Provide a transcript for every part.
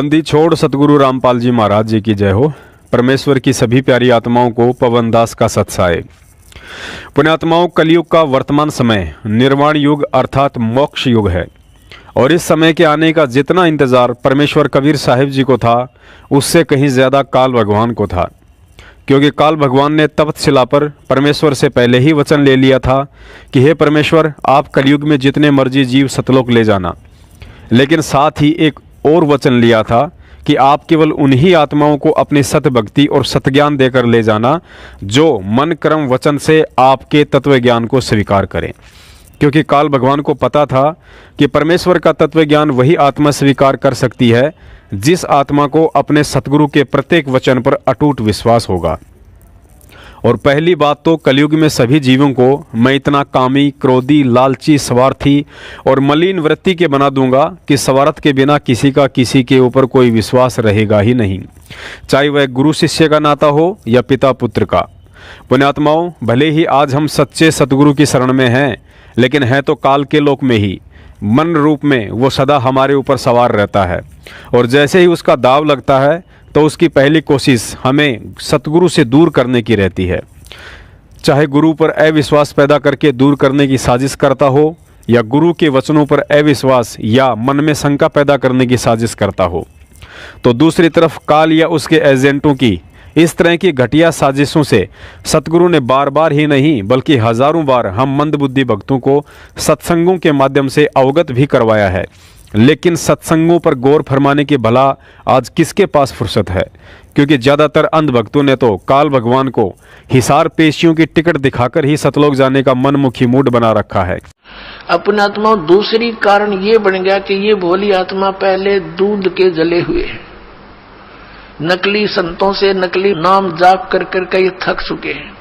बंदी छोड़ सतगुरु रामपाल जी महाराज जी की जय हो। परमेश्वर की सभी प्यारी आत्माओं को पवन दास का सत्साए। पुण्यात्माओं, कलयुग का वर्तमान समय निर्वाण युग अर्थात मोक्ष युग है और इस समय के आने का जितना इंतजार परमेश्वर कबीर साहिब जी को था उससे कहीं ज्यादा काल भगवान को था, क्योंकि काल भगवान ने तपतशिला पर परमेश्वर से पहले ही वचन ले लिया था कि हे परमेश्वर, आप कलयुग में जितने मर्जी जीव सतलोक ले जाना, लेकिन साथ ही एक और वचन लिया था कि आप केवल उन्हीं आत्माओं को अपनी सत भक्ति और सतज्ञान देकर ले जाना जो मन कर्म वचन से आपके तत्व ज्ञान को स्वीकार करें, क्योंकि काल भगवान को पता था कि परमेश्वर का तत्व ज्ञान वही आत्मा स्वीकार कर सकती है जिस आत्मा को अपने सतगुरु के प्रत्येक वचन पर अटूट विश्वास होगा। और पहली बात तो कलयुग में सभी जीवों को मैं इतना कामी, क्रोधी, लालची, स्वार्थी और मलिन वृत्ति के बना दूंगा कि स्वार्थ के बिना किसी का किसी के ऊपर कोई विश्वास रहेगा ही नहीं, चाहे वह गुरु शिष्य का नाता हो या पिता पुत्र का। पुण्यात्माओं, भले ही आज हम सच्चे सतगुरु की शरण में हैं, लेकिन हैं तो काल के लोक में ही। मन रूप में वो सदा हमारे ऊपर सवार रहता है और जैसे ही उसका दाव लगता है तो उसकी पहली कोशिश हमें सतगुरु से दूर करने की रहती है, चाहे गुरु पर अविश्वास पैदा करके दूर करने की साजिश करता हो या गुरु के वचनों पर अविश्वास या मन में शंका पैदा करने की साजिश करता हो। तो दूसरी तरफ काल या उसके एजेंटों की इस तरह की घटिया साजिशों से सतगुरु ने बार बार ही नहीं बल्कि हजारों बार हम मंदबुद्धि भक्तों को सत्संगों के माध्यम से अवगत भी करवाया है, लेकिन सत्संगों पर गौर फरमाने की भला आज किसके पास फुर्सत है, क्योंकि ज़्यादातर अंध भक्तों ने तो काल भगवान को हिसार पेशियों की टिकट दिखाकर ही सतलोक जाने का मनमुखी मूड बना रखा है। अपनी आत्मा दूसरी कारण ये बन गया कि ये भोली आत्मा पहले दूध के जले हुए हैं, नकली संतों से नकली नाम जाप कर कर ये थक चुके हैं।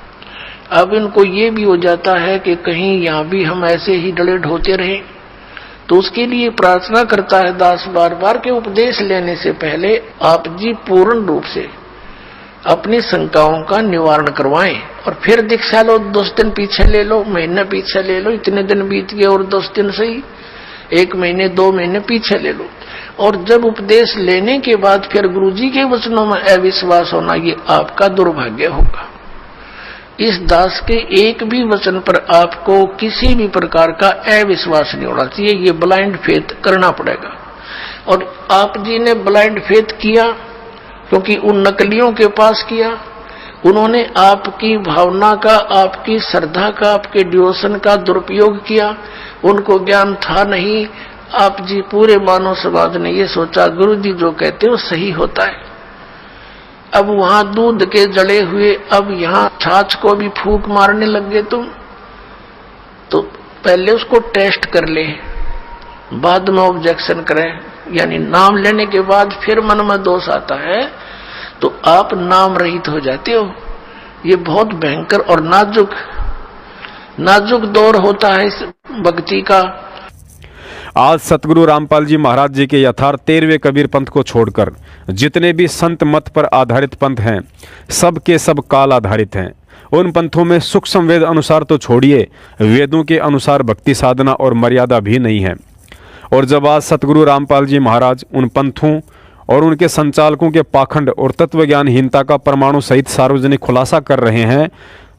अब इनको ये भी हो जाता है कि कहीं यहाँ भी हम ऐसे ही डले ढोते रहें, तो उसके लिए प्रार्थना करता है दास बार बार के उपदेश लेने से पहले आप जी पूर्ण रूप से अपनी शंकाओं का निवारण करवाएं और फिर दीक्षा लो। 10 दिन पीछे ले लो, महीना पीछे ले लो, इतने दिन बीत गए और 10 दिन सही, 1 महीने 2 महीने पीछे ले लो। और जब उपदेश लेने के बाद फिर गुरुजी के वचनों में अविश्वास होना, ये आपका दुर्भाग्य होगा। इस दास के एक भी वचन पर आपको किसी भी प्रकार का अविश्वास नहीं होना चाहिए, ये ब्लाइंड फेथ करना पड़ेगा। और आप जी ने ब्लाइंड फेथ किया क्योंकि उन नकलियों के पास किया, उन्होंने आपकी भावना का, आपकी श्रद्धा का, आपके डिवोशन का दुरुपयोग किया, उनको ज्ञान था नहीं। आप जी पूरे मानव समाज ने ये सोचा गुरु जी जो कहते हैं वो सही होता है। अब वहां दूध के जड़े हुए, अब यहाँ छाछ को भी फूंक मारने लग गए तुम। तो पहले उसको टेस्ट कर ले, बाद में ऑब्जेक्शन करें, यानी नाम लेने के बाद फिर मन में दोष आता है तो आप नाम रहित हो जाते हो। ये बहुत भयंकर और नाजुक दौर होता है इस भक्ति का। आज सतगुरु रामपाल जी महाराज जी के यथार्थ 13वें कबीर पंथ को छोड़कर जितने भी संत मत पर आधारित पंथ हैं, सब के सब काल आधारित हैं। उन पंथों में सूक्ष्म वेद अनुसार तो छोड़िए, वेदों के अनुसार भक्ति साधना और मर्यादा भी नहीं है। और जब आज सतगुरु रामपाल जी महाराज उन पंथों और उनके संचालकों के पाखंड और तत्वज्ञानहीनता का परमाणु सहित सार्वजनिक खुलासा कर रहे हैं,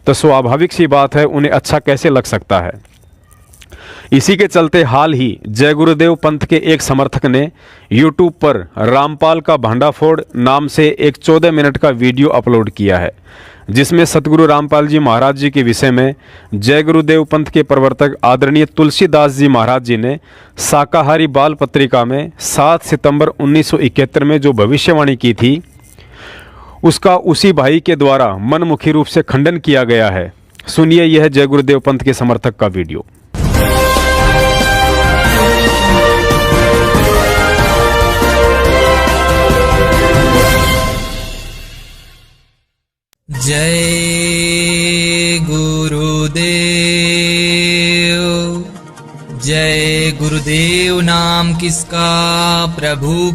तो स्वाभाविक सी बात है उन्हें अच्छा कैसे लग सकता है। इसी के चलते हाल ही जय गुरुदेव पंथ के एक समर्थक ने YouTube पर रामपाल का भांडाफोड़ नाम से एक 14 मिनट का वीडियो अपलोड किया है, जिसमें सतगुरु रामपाल जी महाराज जी के विषय में जय गुरुदेव पंथ के प्रवर्तक आदरणीय तुलसीदास जी महाराज जी ने शाकाहारी बाल पत्रिका में 7 सितंबर 1971 में जो भविष्यवाणी की थी, उसका उसी भाई के द्वारा मनमुखी रूप से खंडन किया गया है। सुनिए यह जय गुरुदेव पंथ के समर्थक का वीडियो। जय गुरुदेव, जय गुरुदेव नाम किसका, प्रभु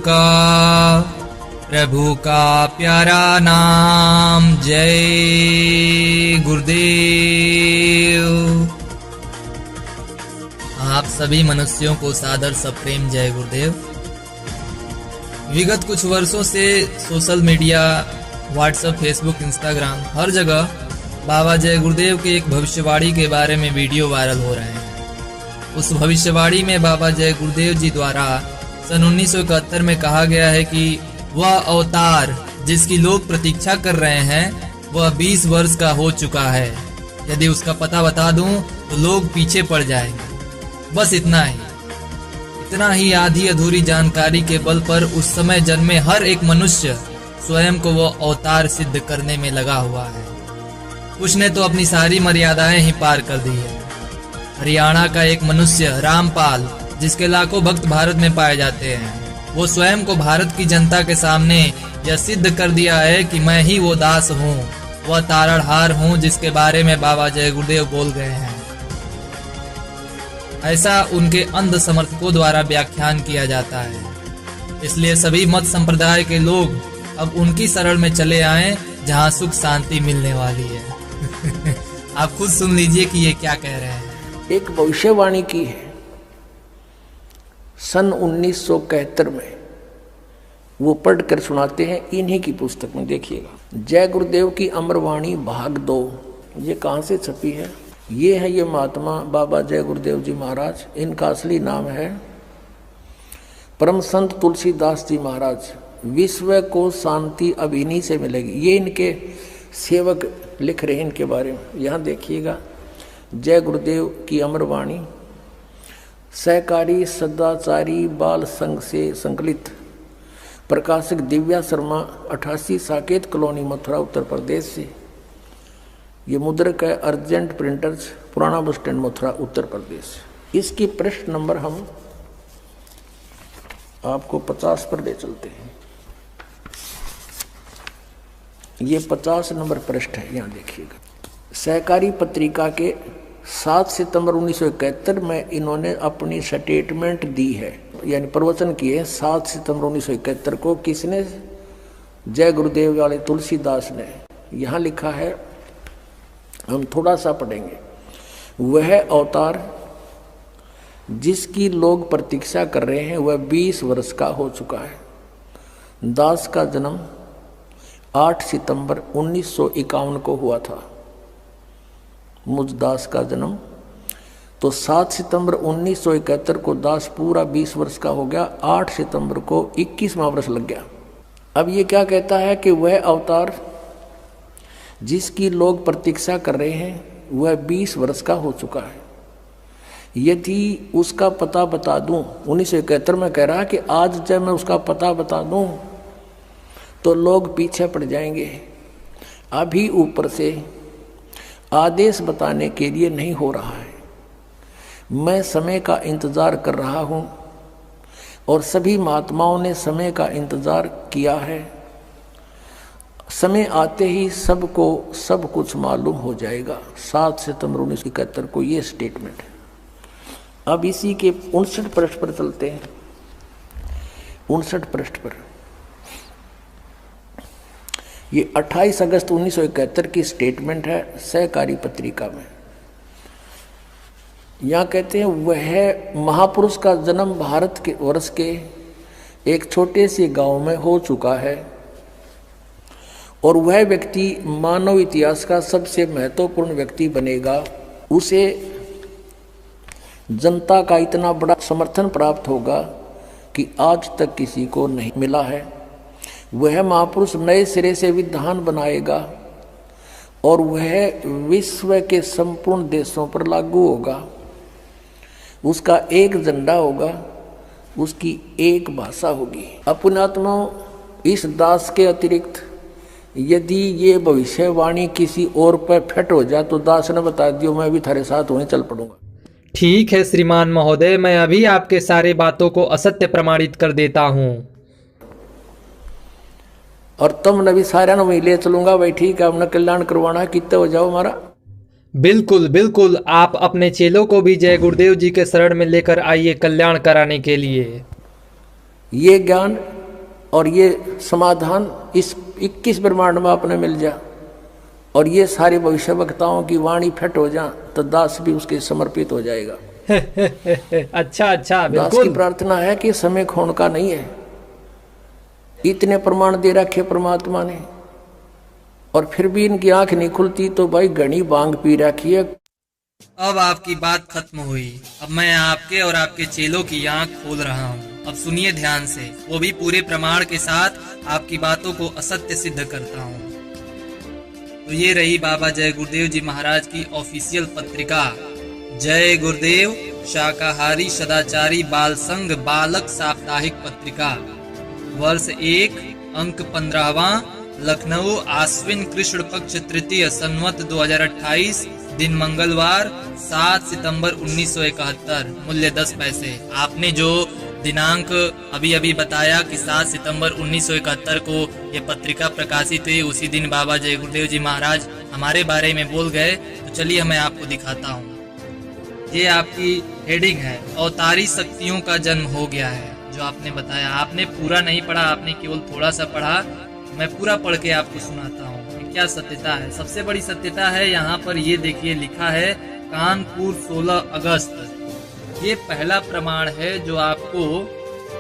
का प्यारा नाम। जय गुरुदेव। आप सभी मनुष्यों को सादर सप्रेम जय गुरुदेव। विगत कुछ वर्षों से social media, WhatsApp, Facebook, Instagram हर जगह बाबा जय गुरुदेव के एक भविष्यवाणी के बारे में वीडियो वायरल हो रहे हैं। उस भविष्यवाणी में बाबा जय गुरुदेव जी द्वारा सन 1971 में कहा गया है कि वह अवतार जिसकी लोग प्रतीक्षा कर रहे हैं वह 20 वर्ष का हो चुका है। यदि उसका पता बता दूं तो लोग पीछे पड़ जाएंगे। बस इतना ही आधी अधूरी जानकारी के बल पर उस समय जन्मे हर एक मनुष्य स्वयं को वो अवतार सिद्ध करने में लगा हुआ है। कुछ ने तो अपनी सारी मर्यादाएं ही पार कर दी है। हरियाणा का एक मनुष्य रामपाल, जिसके लाखों भक्त भारत में पाए जाते हैं, वो स्वयं को भारत की जनता के सामने यह सिद्ध कर दिया है कि मैं ही वो दास हूँ, वह तारणहार हूँ जिसके बारे में बाबा जय गुरुदेव बोल गए हैं। ऐसा उनके अंध समर्थकों द्वारा व्याख्यान किया जाता है। इसलिए सभी मत संप्रदाय के लोग अब उनकी शरण में चले आए जहाँ सुख शांति मिलने वाली है। आप खुद सुन लीजिए कि ये क्या कह रहे हैं। एक भविष्यवाणी की है सन 1971 में, वो पढ़ कर सुनाते हैं इन्हीं की पुस्तक में। देखिएगा, जय गुरुदेव की अमरवाणी भाग 2। ये कहाँ से छपी है? ये है ये महात्मा बाबा जय गुरुदेव जी महाराज। इनका असली नाम है परम संत तुलसीदास जी महाराज। विश्व को शांति अब इन्हीं से मिलेगी। ये इनके सेवक लिख रहे हैं इनके बारे में। यहाँ देखिएगा, जय गुरुदेव की अमरवाणी सहकारी सदाचारी बाल संघ से संकलित, प्रकाशक दिव्या शर्मा, 88 साकेत कॉलोनी, मथुरा, उत्तर प्रदेश से। ये मुद्रक है अर्जेंट प्रिंटर्स, पुराना बस स्टैंड, मथुरा, उत्तर प्रदेश। इसकी पृष्ठ नंबर हम आपको 50 पर ले चलते हैं। ये 50 नंबर पृष्ठ है। यहाँ देखिएगा, सहकारी पत्रिका के 7 सितंबर 1971 में इन्होंने अपनी स्टेटमेंट दी है, यानी प्रवचन किए 7 सितंबर 1971 को। किसने? जय गुरुदेव वाले तुलसीदास ने। यहाँ लिखा है, हम थोड़ा सा पढ़ेंगे। वह अवतार जिसकी लोग प्रतीक्षा कर रहे हैं वह 20 वर्ष का हो चुका है। दास का जन्म 8 सितंबर 1951 को हुआ था। मुझ दास का जन्म तो 7 सितंबर 1971 को दास पूरा 20 वर्ष का हो गया। 8 सितंबर को 21वां वर्ष लग गया। अब ये क्या कहता है कि वह अवतार जिसकी लोग प्रतीक्षा कर रहे हैं वह 20 वर्ष का हो चुका है। यदि उसका पता बता दूं, 1971 में कह रहा है कि आज जब मैं उसका पता बता दूं तो लोग पीछे पड़ जाएंगे। अभी ऊपर से आदेश बताने के लिए नहीं हो रहा है। मैं समय का इंतजार कर रहा हूं और सभी महात्माओं ने समय का इंतजार किया है। समय आते ही सबको सब कुछ मालूम हो जाएगा। 7 सितंबर 1971 को ये स्टेटमेंट है। अब इसी के 59 पृष्ठ पर चलते हैं। 59 पृष्ठ पर ये 28 अगस्त 1971 की स्टेटमेंट है सहकारी पत्रिका में। यहाँ कहते हैं, वह महापुरुष का जन्म भारत के वर्ष के एक छोटे से गांव में हो चुका है और वह व्यक्ति मानव इतिहास का सबसे महत्वपूर्ण व्यक्ति बनेगा। उसे जनता का इतना बड़ा समर्थन प्राप्त होगा कि आज तक किसी को नहीं मिला है। वह महापुरुष नए सिरे से विधान बनाएगा और वह विश्व के संपूर्ण देशों पर लागू होगा। उसका एक झंडा होगा, उसकी एक भाषा होगी। अपनात्माओं, इस दास के अतिरिक्त यदि ये भविष्यवाणी किसी और पर फिट हो जाए तो दास ने बता दियो, मैं भी थारे साथ होने चल पड़ूंगा। ठीक है श्रीमान महोदय, मैं अभी आपके सारे बातों को असत्य प्रमाणित कर देता हूँ। और तुम भी सारा वही ले चलूंगा भाई। ठीक है, हमने कल्याण करवाना है, कितने हो जाओ हमारा। बिल्कुल बिल्कुल, आप अपने चेलों को भी जय गुरुदेव जी के शरण में लेकर आइए कल्याण कराने के लिए। ये ज्ञान और ये समाधान इस 21 ब्रह्मांड में आपने मिल जा और ये सारे भविष्य वक्ताओं की वाणी फिट हो जा तो दास भी उसके समर्पित हो जाएगा। अच्छा अच्छा, दास की प्रार्थना है कि समय खोने का नहीं है। इतने प्रमाण दे रखे परमात्मा ने, और फिर भी इनकी आंख नहीं खुलती, तो भाई घनी बांग पी रखी है। अब आपकी बात खत्म हुई। अब मैं आपके और आपके चेलों की आंख खोल रहा हूँ। अब सुनिए ध्यान से, वो भी पूरे प्रमाण के साथ आपकी बातों को असत्य सिद्ध करता हूँ। तो ये रही बाबा जय गुरुदेव जी महाराज की ऑफिशियल पत्रिका, जय गुरुदेव शाकाहारी सदाचारी बाल संघ बालक साप्ताहिक पत्रिका, वर्ष 1, अंक 15वां, लखनऊ, आश्विन कृष्ण पक्ष तृतीय, संवत 2028, दिन मंगलवार, 7 सितंबर 1971, मूल्य 10 पैसे। आपने जो दिनांक अभी अभी बताया कि 7 सितंबर 1971 को ये पत्रिका प्रकाशित हुई, उसी दिन बाबा जय गुरुदेव जी महाराज हमारे बारे में बोल गए। तो चलिए मैं आपको दिखाता हूँ। ये आपकी हेडिंग है, अवतारी शक्तियों का जन्म हो गया है। जो आपने बताया, आपने पूरा नहीं पढ़ा, आपने केवल थोड़ा सा पढ़ा। मैं पूरा पढ़ के आपको सुनाता हूँ क्या सत्यता है। सबसे बड़ी सत्यता है यहाँ पर, ये देखिए लिखा है कानपुर 16 अगस्त। ये पहला प्रमाण है जो आपको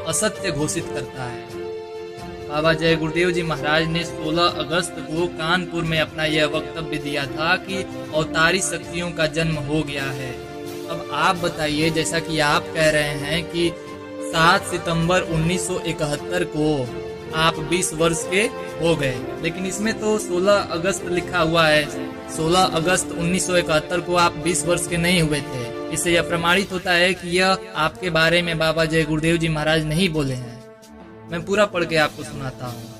असत्य घोषित करता है। बाबा जय गुरुदेव जी महाराज ने 16 अगस्त को कानपुर में अपना यह वक्तव्य दिया था कि अवतारी शक्तियों का जन्म हो गया है। अब आप बताइए, जैसा कि आप कह रहे हैं कि 7 सितंबर 1971 को आप 20 वर्ष के हो गए, लेकिन इसमें तो 16 अगस्त लिखा हुआ है। 16 अगस्त 1971 को आप 20 वर्ष के नहीं हुए थे। इससे यह प्रमाणित होता है कि यह आपके बारे में बाबा जय गुरुदेव जी महाराज नहीं बोले हैं। मैं पूरा पढ़ के आपको सुनाता हूँ।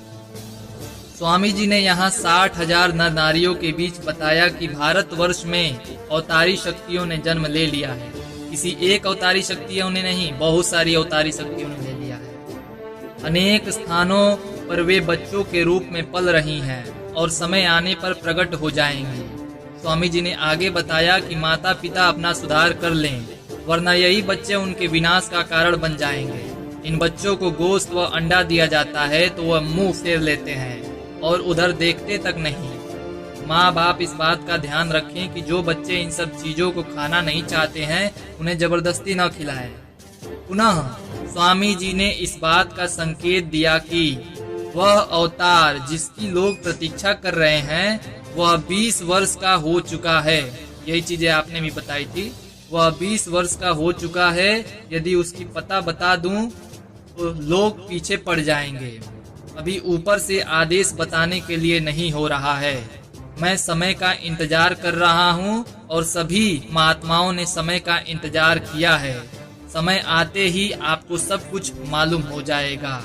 स्वामी जी ने यहाँ 60,000 नर नारियों के बीच बताया कि भारतवर्ष में अवतारी शक्तियों ने जन्म ले लिया है। किसी एक अवतारी शक्तियों ने नहीं, बहुत सारी अवतारी शक्तियों ने ले लिया है। अनेक स्थानों पर वे बच्चों के रूप में पल रही हैं और समय आने पर प्रकट हो जाएंगी। स्वामी जी ने आगे बताया कि माता पिता अपना सुधार कर लें, वरना यही बच्चे उनके विनाश का कारण बन जाएंगे। इन बच्चों को गोश्त व अंडा दिया जाता है तो वह मुंह फेर लेते हैं और उधर देखते तक नहीं। माँ बाप इस बात का ध्यान रखें कि जो बच्चे इन सब चीजों को खाना नहीं चाहते हैं, उन्हें जबरदस्ती न खिलाएं। पुनः स्वामी जी ने इस बात का संकेत दिया कि वह अवतार जिसकी लोग प्रतीक्षा कर रहे हैं वह 20 वर्ष का हो चुका है। यही चीजें आपने भी बताई थी। वह 20 वर्ष का हो चुका है। यदि उसकी पता बता दूं तो लोग पीछे पड़ जाएंगे। अभी ऊपर से आदेश बताने के लिए नहीं हो रहा है। मैं समय का इंतजार कर रहा हूं और सभी महात्माओं ने समय का इंतजार किया है। समय आते ही आपको सब कुछ मालूम हो जाएगा।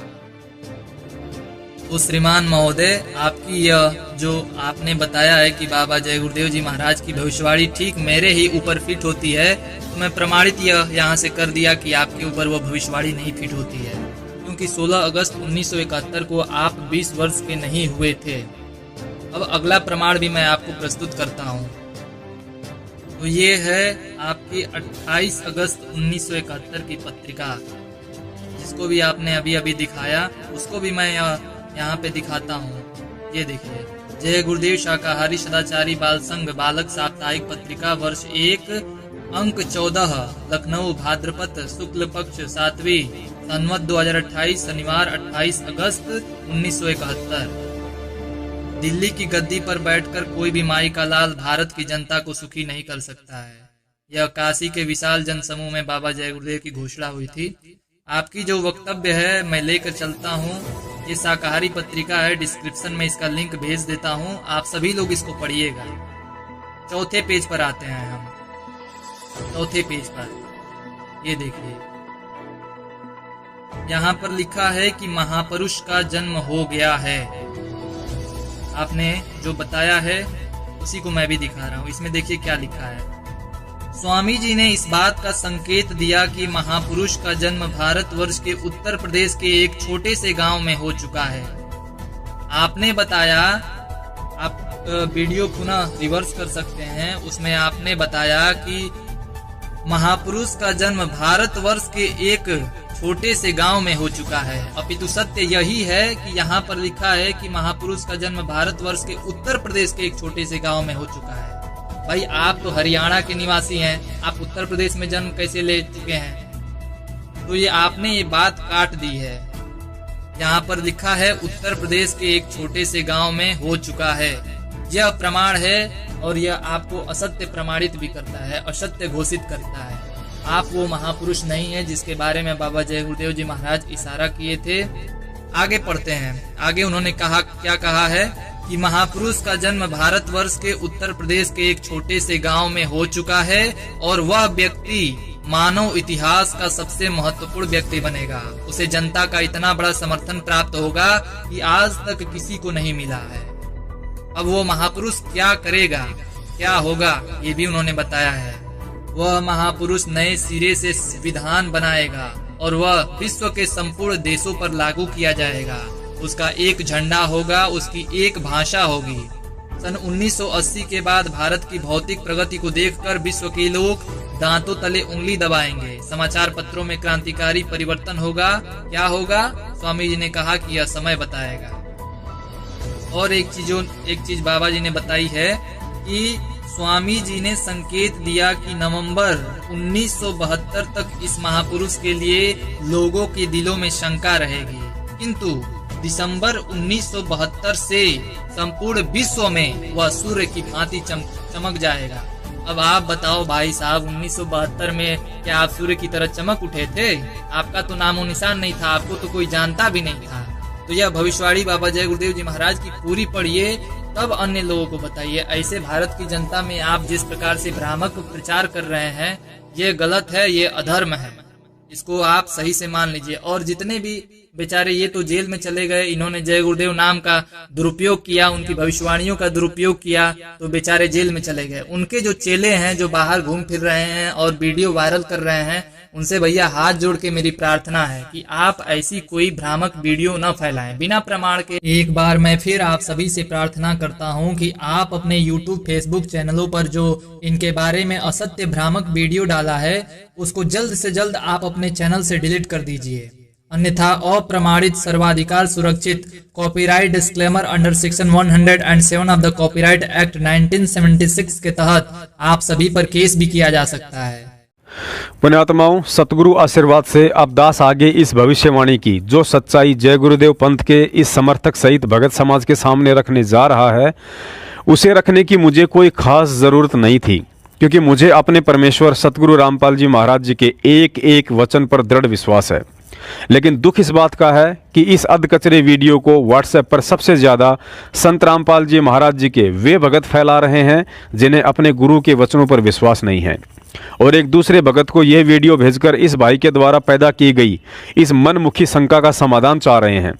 तो श्रीमान महोदय, आपकी यह जो आपने बताया है कि बाबा जय गुरुदेव जी महाराज की भविष्यवाणी ठीक मेरे ही ऊपर फिट होती है, तो मैं प्रमाणित यह यहाँ से कर दिया कि आपके ऊपर वह भविष्यवाणी नहीं फिट होती है, क्योंकि 16 अगस्त 1971 को आप 20 वर्ष के नहीं हुए थे। अब अगला प्रमाण भी मैं आपको प्रस्तुत करता हूँ। तो ये है आपकी 28 अगस्त 1971 की पत्रिका, जिसको भी आपने अभी अभी दिखाया, उसको भी मैं यहाँ पे दिखाता हूँ। ये देखिए, जय गुरुदेव शाकाहारी सदाचारी बाल संघ बालक साप्ताहिक पत्रिका, वर्ष 1, अंक 14, लखनऊ, भाद्रपद शुक्ल पक्ष 7वीं, संवत 2028, शनिवार 28 अगस्त 1971। दिल्ली की गद्दी पर बैठकर कोई भी माई का लाल भारत की जनता को सुखी नहीं कर सकता है। यह काशी के विशाल जनसमूह में बाबा जय गुरुदेव की घोषणा हुई थी। आपकी जो वक्तव्य है मैं लेकर चलता हूँ। ये शाकाहारी पत्रिका है, डिस्क्रिप्शन में इसका लिंक भेज देता हूँ। आप सभी लोग इसको पढ़िएगा। चौथे पेज पर आते हैं हम। चौथे पेज पर ये देखिए, यहाँ पर लिखा है कि महापुरुष का जन्म हो गया है। आपने जो बताया है उसी को मैं भी दिखा रहा हूँ। इसमें देखिए क्या लिखा है। स्वामी जी ने इस बात का संकेत दिया कि महापुरुष का जन्म भारतवर्ष के उत्तर प्रदेश के एक छोटे से गांव में हो चुका है। आपने बताया, आप वीडियो पुनः रिवर्स कर सकते हैं, उसमें आपने बताया कि महापुरुष का जन्म भारतवर्ष के एक छोटे से गांव में हो चुका है। अपितु सत्य यही है कि यहाँ पर लिखा है कि महापुरुष का जन्म भारतवर्ष के उत्तर प्रदेश के एक छोटे से गांव में हो चुका है। भाई, आप तो हरियाणा के निवासी हैं, आप उत्तर प्रदेश में जन्म कैसे ले चुके हैं? तो ये आपने ये बात काट दी है। यहाँ पर लिखा है उत्तर प्रदेश के एक छोटे से गांव में हो चुका है। यह प्रमाण है और यह आपको असत्य प्रमाणित भी करता है, असत्य घोषित करता है। आप वो महापुरुष नहीं है जिसके बारे में बाबा जय गुरुदेव जी महाराज इशारा किए थे। आगे पढ़ते हैं। आगे उन्होंने कहा, क्या कहा है कि महापुरुष का जन्म भारतवर्ष के उत्तर प्रदेश के एक छोटे से गांव में हो चुका है और वह व्यक्ति मानव इतिहास का सबसे महत्वपूर्ण व्यक्ति बनेगा। उसे जनता का इतना बड़ा समर्थन प्राप्त होगा कि आज तक किसी को नहीं मिला है। अब वो महापुरुष क्या करेगा, क्या होगा, ये भी उन्होंने बताया है। वह महापुरुष नए सिरे से विधान बनाएगा और वह विश्व के संपूर्ण देशों पर लागू किया जाएगा। उसका एक झंडा होगा, उसकी एक भाषा होगी। सन 1980 के बाद भारत की भौतिक प्रगति को देखकर विश्व के लोग दांतों तले उंगली दबाएंगे। समाचार पत्रों में क्रांतिकारी परिवर्तन होगा। क्या होगा? स्वामी जी ने कहा कि यह समय बताएगा। और एक चीज बाबा जी ने बताई है कि स्वामी जी ने संकेत दिया कि नवंबर 1972 तक इस महापुरुष के लिए लोगों के दिलों में शंका रहेगी, किंतु दिसंबर 1972 से संपूर्ण विश्व में वह सूर्य की भांति चमक जाएगा। अब आप बताओ भाई साहब, 1972 में क्या आप सूर्य की तरह चमक उठे थे? आपका तो नामो निशान नहीं था, आपको तो कोई जानता भी नहीं था। तो यह भविष्यवाणी बाबा जय गुरुदेव जी महाराज की पूरी पढ़िए, तब अन्य लोगों को बताइए। ऐसे भारत की जनता में आप जिस प्रकार से भ्रामक प्रचार कर रहे हैं, ये गलत है, ये अधर्म है। इसको आप सही से मान लीजिए। और जितने भी बेचारे ये तो जेल में चले गए, इन्होंने जय गुरुदेव नाम का दुरुपयोग किया, उनकी भविष्यवाणियों का दुरुपयोग किया, तो बेचारे जेल में चले गए। उनके जो चेले हैं, जो बाहर घूम फिर रहे हैं और वीडियो वायरल कर रहे हैं, उनसे भैया हाथ जोड़ के मेरी प्रार्थना है कि आप ऐसी कोई भ्रामक वीडियो न फैलाएं बिना प्रमाण के। एक बार मैं फिर आप सभी से प्रार्थना करता हूं कि आप अपने YouTube, Facebook चैनलों पर जो इनके बारे में असत्य भ्रामक वीडियो डाला है, उसको जल्द से जल्द आप अपने चैनल से डिलीट कर दीजिए। अन्यथा अप्रमाणित सर्वाधिकार सुरक्षित copyright disclaimer under section 107 of the copyright act 1976 के तहत आप सभी पर केस भी किया जा सकता है। पुण्यात्माओं, सतगुरु आशीर्वाद से अब दास आगे इस भविष्यवाणी की जो सच्चाई जय गुरुदेव पंथ के इस समर्थक सहित भगत समाज के सामने रखने जा रहा है, उसे रखने की मुझे कोई खास जरूरत नहीं थी, क्योंकि मुझे अपने परमेश्वर सतगुरु रामपाल जी महाराज जी के एक एक वचन पर दृढ़ विश्वास है। लेकिन दुख इस बात का है कि इस अधकचरे वीडियो को व्हाट्सएप पर सबसे ज्यादा संत रामपाल जी महाराज जी के वे भगत फैला रहे हैं जिन्हें अपने गुरु के वचनों पर विश्वास नहीं है, और एक दूसरे भगत को यह वीडियो भेजकर इस भाई के द्वारा पैदा की गई इस मनमुखी शंका का समाधान चाह रहे हैं।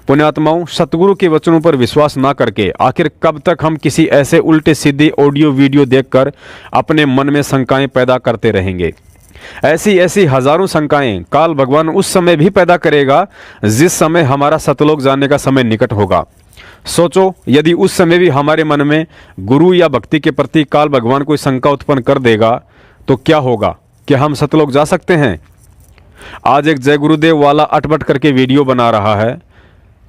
पुण्यात्माओं, सतगुरु के वचनों पर विश्वास ना करके आखिर कब तक हम किसी ऐसे उल्टे सीधे ऑडियो वीडियो देखकर अपने मन में शंकाएं पैदा करते रहेंगे? ऐसी हजारों शंकाएं काल भगवान उस समय भी पैदा करेगा जिस समय हमारा सतलोक जाने का समय निकट होगा। सोचो, यदि उस समय भी हमारे मन में गुरु या भक्ति के प्रति काल भगवान कोई शंका उत्पन्न कर देगा तो क्या होगा? क्या हम सतलोक जा सकते हैं? आज एक जय गुरुदेव वाला अटपट करके वीडियो बना रहा है,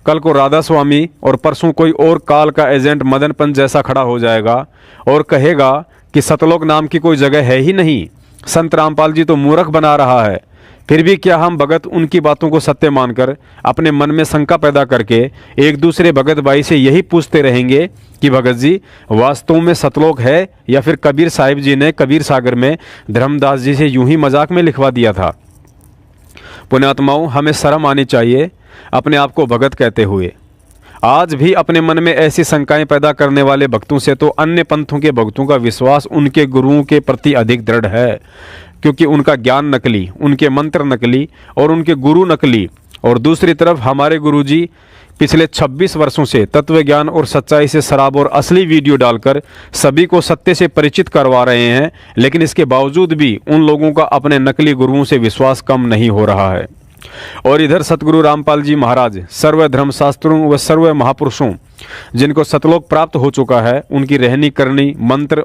कल को राधा स्वामी और परसों कोई और काल का एजेंट मदन पंत जैसा खड़ा हो जाएगा और कहेगा कि सतलोक नाम की कोई जगह है ही नहीं, संत रामपाल जी तो मूर्ख बना रहा है। फिर भी क्या हम भगत उनकी बातों को सत्य मानकर अपने मन में शंका पैदा करके एक दूसरे भगत भाई से यही पूछते रहेंगे कि भगत जी वास्तव में सतलोक है, या फिर कबीर साहिब जी ने कबीर सागर में धर्मदास जी से यूं ही मजाक में लिखवा दिया था? पुण्यात्माओं, हमें शर्म आनी चाहिए अपने आप को भगत कहते हुए। आज भी अपने मन में ऐसी शंकाएं पैदा करने वाले भक्तों से तो अन्य पंथों के भक्तों का विश्वास उनके गुरुओं के प्रति अधिक दृढ़ है, क्योंकि उनका ज्ञान नकली, उनके मंत्र नकली और उनके गुरु नकली। और दूसरी तरफ हमारे गुरुजी पिछले 26 वर्षों से तत्व ज्ञान और सच्चाई से शराब और असली वीडियो डालकर सभी को सत्य से परिचित करवा रहे हैं, लेकिन इसके बावजूद भी उन लोगों का अपने नकली गुरुओं से विश्वास कम नहीं हो रहा है। और इधर सतगुरु रामपाल जी महाराज सर्व धर्मशास्त्रों व सर्व महापुरुषों जिनको सतलोक प्राप्त हो चुका है, उनकी रहनी करनी, मंत्र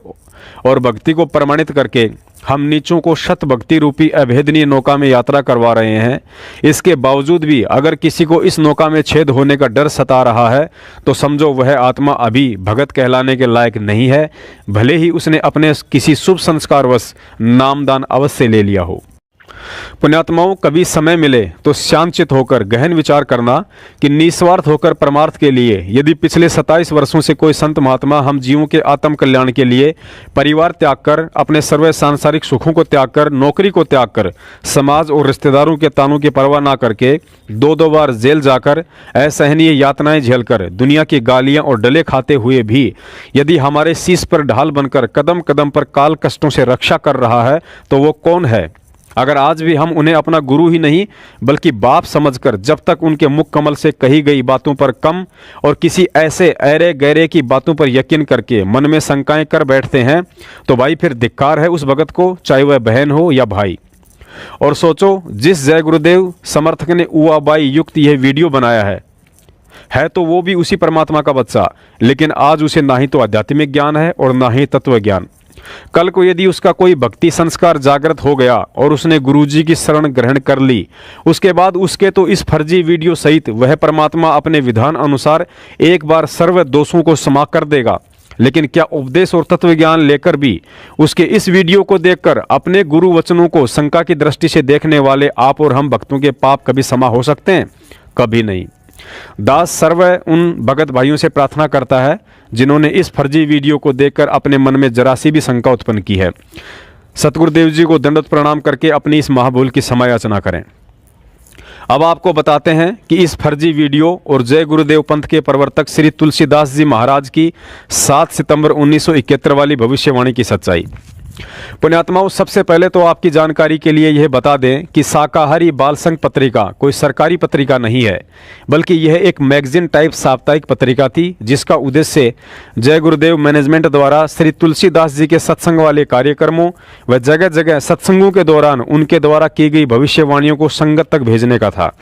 और भक्ति को प्रमाणित करके हम नीचों को शत भक्ति रूपी अभेदनीय नौका में यात्रा करवा रहे हैं। इसके बावजूद भी अगर किसी को इस नौका में छेद होने का डर सता रहा है तो समझो वह आत्मा अभी भगत कहलाने के लायक नहीं है, भले ही उसने अपने किसी शुभ संस्कारवश नामदान अवश्य ले लिया हो। पुण्यात्माओं, कभी समय मिले तो शांतचित होकर गहन विचार करना कि निस्वार्थ होकर परमार्थ के लिए यदि पिछले 27 वर्षों से कोई संत महात्मा हम जीवों के आत्म कल्याण के लिए परिवार त्याग कर, अपने सर्व सांसारिक सुखों को त्याग कर, नौकरी को त्याग कर, समाज और रिश्तेदारों के तानों की परवाह ना करके 2-2 बार जेल जाकर असहनीय यातनाएं झेलकर दुनिया की गालियां और डले खाते हुए भी यदि हमारे शीश पर ढाल बनकर कदम कदम पर काल कष्टों से रक्षा कर रहा है तो वो कौन है? अगर आज भी हम उन्हें अपना गुरु ही नहीं बल्कि बाप समझकर जब तक उनके मुख कमल से कही गई बातों पर कम और किसी ऐसे ऐरे गैरे की बातों पर यकीन करके मन में शंकाएं कर बैठते हैं तो भाई फिर धिक्कार है उस भगत को, चाहे वह बहन हो या भाई। और सोचो, जिस जय गुरुदेव समर्थक ने उआबाई युक्त यह वीडियो बनाया है तो वो भी उसी परमात्मा का बच्चा, लेकिन आज उसे ना ही तो आध्यात्मिक ज्ञान है और ना ही तत्व ज्ञान। कल को यदि उसका कोई भक्ति संस्कार जागृत हो गया और उसने गुरुजी की शरण ग्रहण कर ली, उसके बाद उसके तो इस फर्जी वीडियो सहित वह परमात्मा अपने विधान अनुसार एक बार सर्व दोषों को क्षमा कर देगा। लेकिन क्या उपदेश और तत्व ज्ञान लेकर भी उसके इस वीडियो को देखकर अपने गुरु वचनों को शंका की दृष्टि से देखने वाले आप और हम भक्तों के पाप कभी क्षमा हो सकते हैं? कभी नहीं। दास सर्व उन भगत भाइयों से प्रार्थना करता है जिन्होंने इस फर्जी वीडियो को देखकर अपने मन में जरा सी भी शंका उत्पन्न की है। सतगुरुदेव जी को दंडवत प्रणाम करके अपनी इस महाभूल की क्षमा याचना करें। अब आपको बताते हैं कि इस फर्जी वीडियो और जय गुरुदेव पंथ के प्रवर्तक श्री तुलसीदास जी महाराज की 7 सितंबर 1971 वाली भविष्यवाणी की सच्चाई। पुण्यात्माओं, सबसे पहले तो आपकी जानकारी के लिए यह बता दें कि शाकाहारी बाल संघ पत्रिका कोई सरकारी पत्रिका नहीं है, बल्कि यह एक मैगजीन टाइप साप्ताहिक पत्रिका थी जिसका उद्देश्य जय गुरुदेव मैनेजमेंट द्वारा श्री तुलसीदास जी के सत्संग वाले कार्यक्रमों व जगह जगह सत्संगों के दौरान उनके द्वारा की गई भविष्यवाणियों को संगत तक भेजने का था।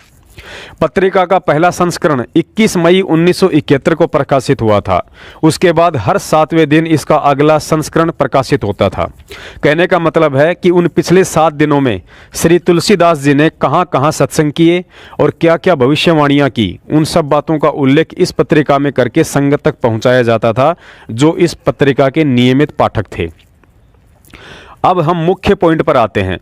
पत्रिका का पहला संस्करण 21 मई 1971 को प्रकाशित हुआ था। उसके बाद हर 7वें दिन इसका अगला संस्करण प्रकाशित होता था। कहने का मतलब है कि उन पिछले 7 दिनों में श्री तुलसीदास जी ने कहां कहां सत्संग किए और क्या क्या भविष्यवाणियां की, उन सब बातों का उल्लेख इस पत्रिका में करके संगत तक पहुंचाया जाता था जो इस पत्रिका के नियमित पाठक थे। अब हम मुख्य पॉइंट पर आते हैं।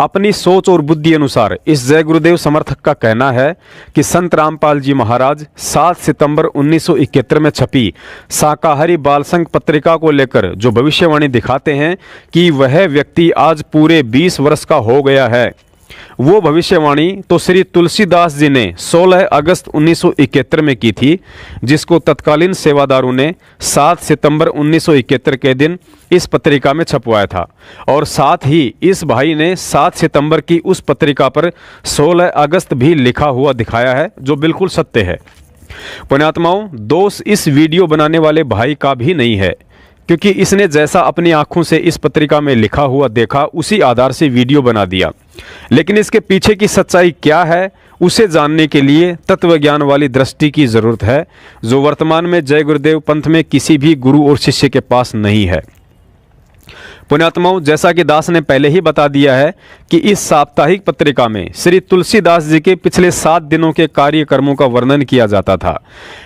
अपनी सोच और बुद्धि अनुसार इस जय गुरुदेव समर्थक का कहना है कि संत रामपाल जी महाराज 7 सितंबर 1971 में छपी शाकाहारी बाल संघ पत्रिका को लेकर जो भविष्यवाणी दिखाते हैं कि वह व्यक्ति आज पूरे 20 वर्ष का हो गया है, वो भविष्यवाणी तो श्री तुलसीदास जी ने 16 अगस्त 1971 में की थी, जिसको तत्कालीन सेवादारों ने 7 सितंबर 1971 के दिन इस पत्रिका में छपवाया था। और साथ ही इस भाई ने 7 सितंबर की उस पत्रिका पर 16 अगस्त भी लिखा हुआ दिखाया है, जो बिल्कुल सत्य है। पुण्यात्माओं, दोष इस वीडियो बनाने वाले भाई का भी नहीं है, क्योंकि इसने जैसा अपनी आंखों से इस पत्रिका में लिखा हुआ देखा उसी आधार से वीडियो बना दिया। लेकिन इसके पीछे की सच्चाई क्या है, उसे जानने के लिए तत्व ज्ञान वाली दृष्टि की जरूरत है, जो वर्तमान में जय गुरुदेव पंथ में किसी भी गुरु और शिष्य के पास नहीं है। पुण्यात्माओं, जैसा कि दास ने पहले ही बता दिया है कि इस साप्ताहिक पत्रिका में श्री तुलसीदास जी के पिछले 7 दिनों के कार्यक्रमों का वर्णन किया जाता था,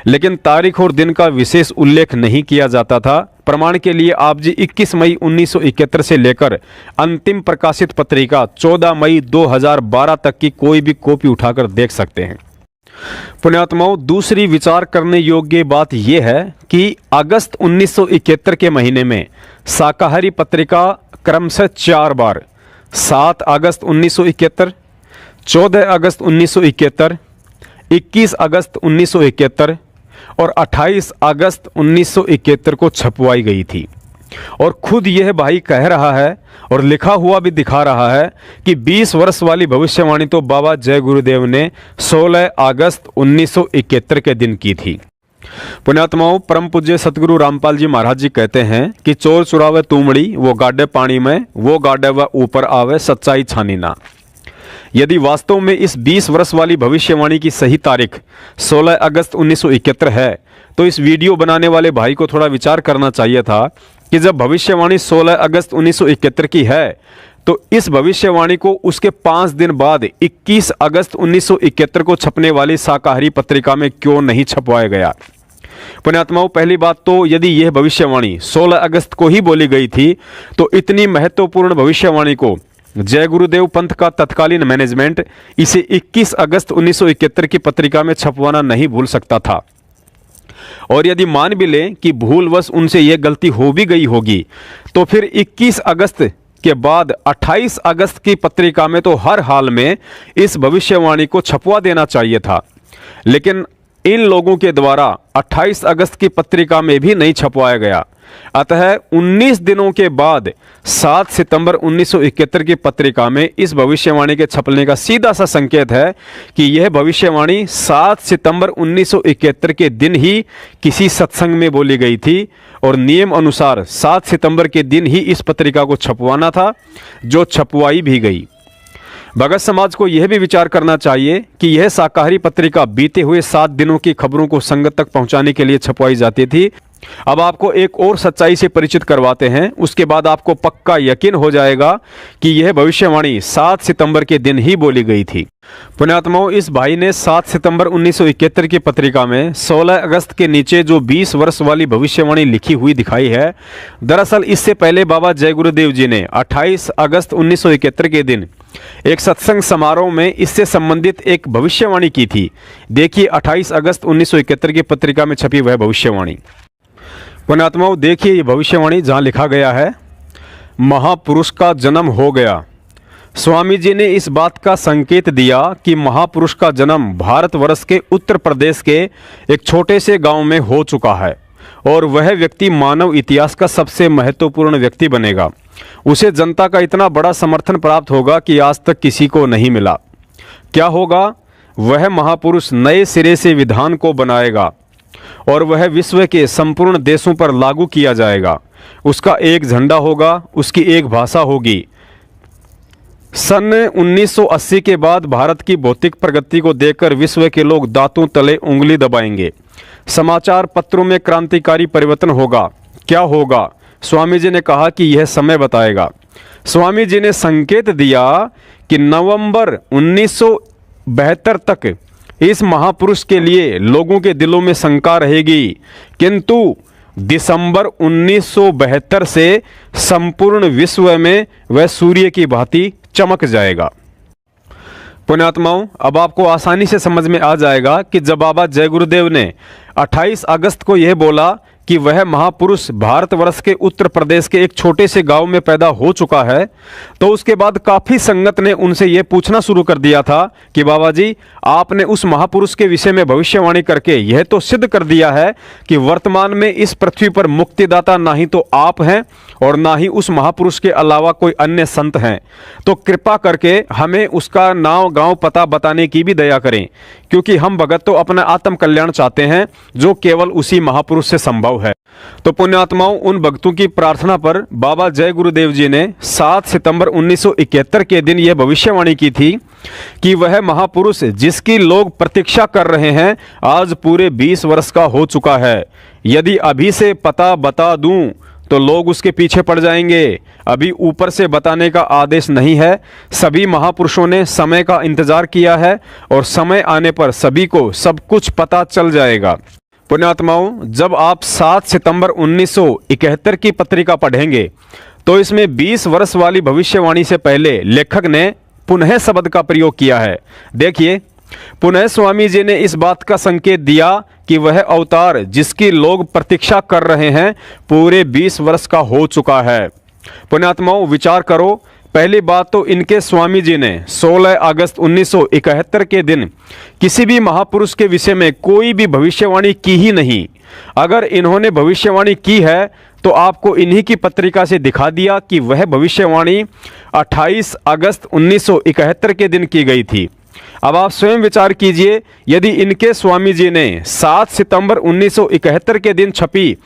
लेकिन तारीख और दिन का विशेष उल्लेख नहीं किया जाता था। प्रमाण के लिए आप जी 21 मई 1971 से लेकर अंतिम प्रकाशित पत्रिका 14 मई 2012 तक की कोई भी कॉपी उठाकर देख सकते हैं। पुण्यात्माओं, दूसरी विचार करने योग्य बात यह है कि अगस्त 1971 के महीने में शाकाहारी पत्रिका क्रमशः 4 बार 7 अगस्त 1971, 14 अगस्त 1971, 21 अगस्त 1971 और 28 अगस्त 1971 को छपवाई गई थी। और खुद यह भाई कह रहा है और लिखा हुआ भी दिखा रहा है कि 20 वर्ष वाली भविष्यवाणी तो बाबा जय गुरुदेव ने 16 अगस्त 1971 के दिन की थी। पुण्यात्माओं, परम पूज्य सतगुरु रामपाल जी महाराज जी कहते हैं कि चोर चुरावे तुमड़ी, वो गाड़े पानी में, वो गाड़े व ऊपर आवे, सच्चाई छानी ना। यदि वास्तव में इस 20 वर्ष वाली भविष्यवाणी की सही तारीख 16 अगस्त 1971 है, तो इस वीडियो बनाने वाले भाई को थोड़ा विचार करना चाहिए था कि जब भविष्यवाणी 16 अगस्त 1971 की है, तो इस भविष्यवाणी को उसके 5 दिन बाद 21 अगस्त 1971 को छपने वाली शाकाहारी पत्रिका में क्यों नहीं छपवाया गया। पुण्यात्माओं, पहली बात तो यदि यह भविष्यवाणी 16 अगस्त को ही बोली गई थी, तो इतनी महत्वपूर्ण भविष्यवाणी को जय गुरुदेव पंथ का तत्कालीन मैनेजमेंट इसे 21 अगस्त 1971 की पत्रिका में छपवाना नहीं भूल सकता था। और यदि मान भी लें कि भूलवश उनसे यह गलती हो भी गई होगी, तो फिर 21 अगस्त के बाद 28 अगस्त की पत्रिका में तो हर हाल में इस भविष्यवाणी को छपवा देना चाहिए था। लेकिन इन लोगों के द्वारा 28 अगस्त की पत्रिका में भी नहीं छपवाया गया। अतः 19 दिनों के बाद 7 सितंबर 1971 की पत्रिका में इस भविष्यवाणी के छपने का सीधा सा संकेत है कि यह भविष्यवाणी 7 सितंबर 1971 के दिन ही किसी सत्संग में बोली गई थी और नियम अनुसार 7 सितंबर के दिन ही इस पत्रिका को छपवाना था, जो छपवाई भी गई। भगत समाज को यह भी विचार करना चाहिए कि यह शाकाहारी पत्रिका बीते हुए 7 दिनों की खबरों को संगत तक पहुंचाने के लिए छपवाई जाती थी। अब आपको एक और सच्चाई से परिचित करवाते हैं, उसके बाद आपको पक्का यकीन हो जाएगा कि यह भविष्यवाणी 7 सितंबर के दिन ही बोली गई थी। पुण्यात्माओं, इस भाई ने 7 सितंबर 1971 की पत्रिका में 16 अगस्त के नीचे जो 20 वर्ष वाली भविष्यवाणी लिखी हुई दिखाई है, दरअसल इससे पहले बाबा जय गुरुदेव जी ने 28 अगस्त 1971 के दिन एक सत्संग समारोह में इससे संबंधित एक भविष्यवाणी की थी। देखिए 28 अगस्त 1971 की पत्रिका में छपी वह भविष्यवाणी। पुण्यात्माओं, देखिए ये भविष्यवाणी जहाँ लिखा गया है, महापुरुष का जन्म हो गया। स्वामी जी ने इस बात का संकेत दिया कि महापुरुष का जन्म भारतवर्ष के उत्तर प्रदेश के एक छोटे से गांव में हो चुका है और वह व्यक्ति मानव इतिहास का सबसे महत्वपूर्ण व्यक्ति बनेगा। उसे जनता का इतना बड़ा समर्थन प्राप्त होगा कि आज तक किसी को नहीं मिला। क्या होगा? वह महापुरुष नए सिरे से विधान को बनाएगा और वह विश्व के संपूर्ण देशों पर लागू किया जाएगा। उसका एक झंडा होगा, उसकी एक भाषा होगी। सन 1980 के बाद भारत की भौतिक प्रगति को देखकर विश्व के लोग दांतों तले उंगली दबाएंगे। समाचार पत्रों में क्रांतिकारी परिवर्तन होगा। क्या होगा? स्वामी जी ने कहा कि यह समय बताएगा। स्वामी जी ने संकेत दिया कि नवंबर 1972 तक इस महापुरुष के लिए लोगों के दिलों में शंका रहेगी, किंतु दिसंबर 1972 से संपूर्ण विश्व में वह सूर्य की भांति चमक जाएगा। पुण्यात्माओं, अब आपको आसानी से समझ में आ जाएगा कि जब बाबा जय गुरुदेव ने 28 अगस्त को यह बोला कि वह महापुरुष भारतवर्ष के उत्तर प्रदेश के एक छोटे से गांव में पैदा हो चुका है, तो उसके बाद काफी संगत ने उनसे यह पूछना शुरू कर दिया था कि बाबा जी, आपने उस महापुरुष के विषय में भविष्यवाणी करके यह तो सिद्ध कर दिया है कि वर्तमान में इस पृथ्वी पर मुक्तिदाता ना ही तो आप हैं और ना ही उस महापुरुष के अलावा कोई अन्य संत हैं, तो कृपा करके हमें उसका नाम गांव पता बताने की भी दया करें, क्योंकि हम भगत तो अपना आत्म कल्याण चाहते हैं जो केवल उसी महापुरुष से संभव है। तो पुण्यात्माओं, उन भक्तों की प्रार्थना पर बाबा जय गुरुदेव जी ने 7 सितंबर 1971 के दिन यह भविष्यवाणी की थी कि वह महापुरुष जिसकी लोग प्रतीक्षा कर रहे हैं आज पूरे 20 वर्ष का हो चुका है। यदि अभी से पता बता दूं तो लोग उसके पीछे पड़ जाएंगे। अभी ऊपर से बताने का आदेश नहीं है। सभी महापुरुषों ने समय का इंतजार किया है और समय आने पर सभी को सब कुछ पता चल जाएगा। पुण्यात्माओं, जब आप 7 सितंबर 1971 की पत्रिका पढ़ेंगे तो इसमें 20 वर्ष वाली भविष्यवाणी से पहले लेखक ने पुनः शब्द का प्रयोग किया है। देखिए, पुनः स्वामी जी ने इस बात का संकेत दिया कि वह अवतार जिसकी लोग प्रतीक्षा कर रहे हैं पूरे 20 वर्ष का हो चुका है। पुण्यात्माओं, विचार करो, पहली बात तो इनके स्वामी जी ने 16 अगस्त 1971 के दिन किसी भी महापुरुष के विषय में कोई भी भविष्यवाणी की ही नहीं। अगर इन्होंने भविष्यवाणी की है तो आपको इन्हीं की पत्रिका से दिखा दिया कि वह भविष्यवाणी 28 अगस्त 1971 के दिन की गई थी। अब आप स्वयं विचार कीजिए, यदि इनके स्वामी जी ने 7 सितंबर 1971 के दिन छपी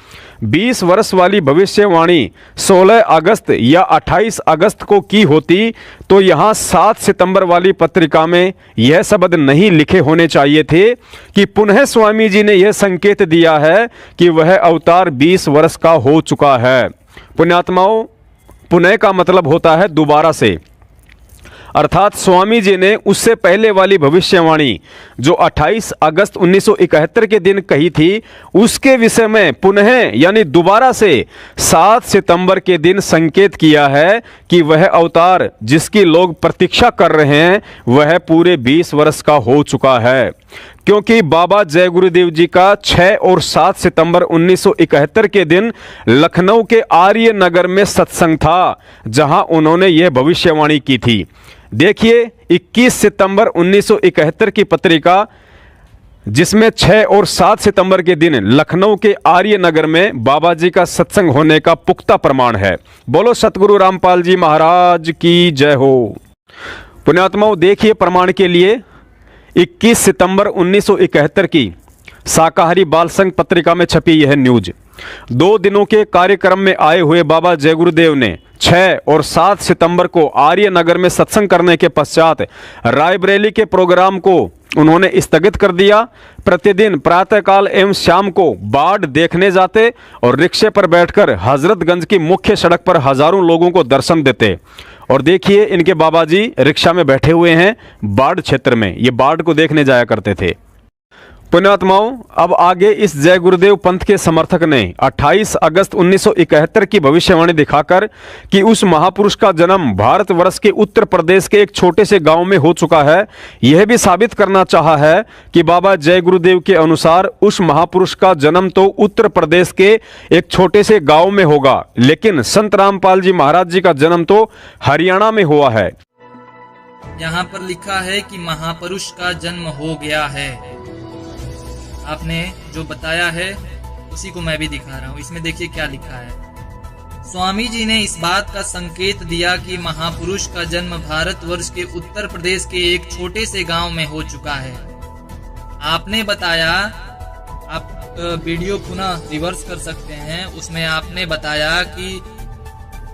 20 वर्ष वाली भविष्यवाणी 16 अगस्त या 28 अगस्त को की होती तो यहाँ 7 सितंबर वाली पत्रिका में यह शब्द नहीं लिखे होने चाहिए थे कि पुनः स्वामी जी ने यह संकेत दिया है कि वह अवतार 20 वर्ष का हो चुका है। पुण्यात्माओं, पुनः का मतलब होता है दोबारा से। अर्थात स्वामी जी ने उससे पहले वाली भविष्यवाणी जो 28 अगस्त 1971 के दिन कही थी, उसके विषय में पुनः यानी दोबारा से 7 सितंबर के दिन संकेत किया है कि वह अवतार जिसकी लोग प्रतीक्षा कर रहे हैं वह पूरे 20 वर्ष का हो चुका है। क्योंकि बाबा जय गुरुदेव जी का 6 और 7 सितंबर 1971 के दिन लखनऊ के आर्य नगर में सत्संग था, जहां उन्होंने यह भविष्यवाणी की थी। देखिए 21 सितंबर 1971 की पत्रिका, जिसमें 6 और 7 सितंबर के दिन लखनऊ के आर्य नगर में बाबा जी का सत्संग होने का पुख्ता प्रमाण है। बोलो सतगुरु रामपाल जी महाराज की जय हो। पुण्यात्माओं, देखिए प्रमाण के लिए 21 सितंबर 1971 की शाकाहारी बाल संघ पत्रिका में छपी यह न्यूज। 2 दिनों के कार्यक्रम में आए हुए बाबा जय गुरुदेव ने 6 और 7 सितंबर को आर्य नगर में सत्संग करने के पश्चात रायबरेली के प्रोग्राम को उन्होंने स्थगित कर दिया। प्रतिदिन प्रातःकाल एवं शाम को बाढ़ देखने जाते और रिक्शे पर बैठकर हजरतगंज की मुख्य सड़क पर हजारों लोगों को दर्शन देते। और देखिए इनके बाबा जी रिक्शा में बैठे हुए हैं बाढ़ क्षेत्र में, ये बाढ़ को देखने जाया करते थे। पुण्यात्माओं, अब आगे इस जय गुरुदेव पंथ के समर्थक ने 28 अगस्त 1971 की भविष्यवाणी दिखाकर कि उस महापुरुष का जन्म भारतवर्ष के उत्तर प्रदेश के एक छोटे से गांव में हो चुका है, यह भी साबित करना चाहा है कि बाबा जय गुरुदेव के अनुसार उस महापुरुष का जन्म तो उत्तर प्रदेश के एक छोटे से गांव में होगा, लेकिन संत रामपाल जी महाराज जी का जन्म तो हरियाणा में हुआ है। यहाँ पर लिखा है कि महापुरुष का जन्म हो गया है। आपने जो बताया है उसी को मैं भी दिखा रहा हूँ। इसमें देखिए क्या लिखा है। स्वामी जी ने इस बात का संकेत दिया कि महापुरुष का जन्म भारतवर्ष के उत्तर प्रदेश के एक छोटे से गांव में हो चुका है। आपने बताया, आप वीडियो पुनः रिवर्स कर सकते हैं, उसमें आपने बताया कि